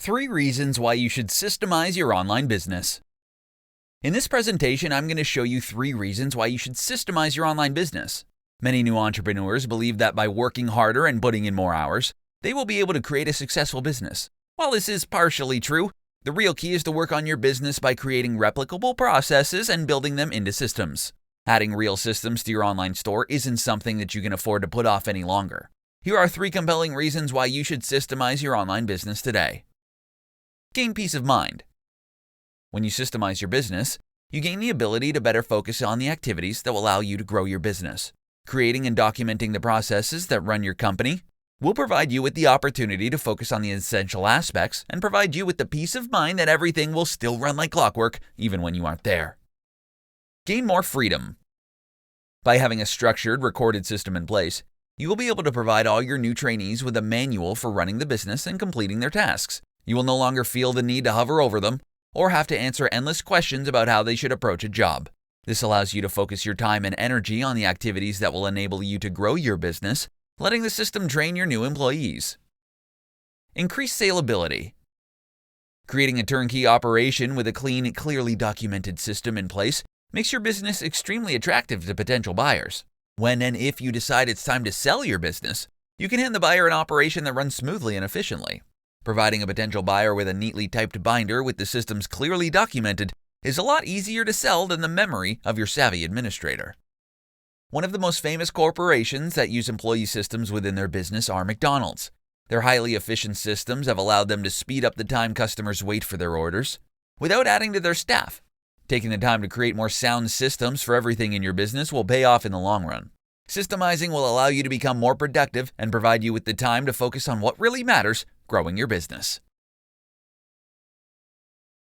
3 reasons why you should systemize your online business. In this presentation, I'm going to show you 3 reasons why you should systemize your online business. Many new entrepreneurs believe that by working harder and putting in more hours, they will be able to create a successful business. While this is partially true, the real key is to work on your business by creating replicable processes and building them into systems. Adding real systems to your online store isn't something that you can afford to put off any longer. Here are 3 compelling reasons why you should systemize your online business today. Gain peace of mind. When you systemize your business, you gain the ability to better focus on the activities that will allow you to grow your business. Creating and documenting the processes that run your company will provide you with the opportunity to focus on the essential aspects and provide you with the peace of mind that everything will still run like clockwork even when you aren't there. Gain more freedom. By having a structured, recorded system in place, you will be able to provide all your new trainees with a manual for running the business and completing their tasks. You will no longer feel the need to hover over them or have to answer endless questions about how they should approach a job. This allows you to focus your time and energy on the activities that will enable you to grow your business, letting the system train your new employees. Increase salability. Creating a turnkey operation with a clean, clearly documented system in place makes your business extremely attractive to potential buyers. When and if you decide it's time to sell your business, you can hand the buyer an operation that runs smoothly and efficiently. Providing a potential buyer with a neatly typed binder with the systems clearly documented is a lot easier to sell than the memory of your savvy administrator. One of the most famous corporations that use employee systems within their business are McDonald's. Their highly efficient systems have allowed them to speed up the time customers wait for their orders without adding to their staff. Taking the time to create more sound systems for everything in your business will pay off in the long run. Systemizing will allow you to become more productive and provide you with the time to focus on what really matters, growing your business.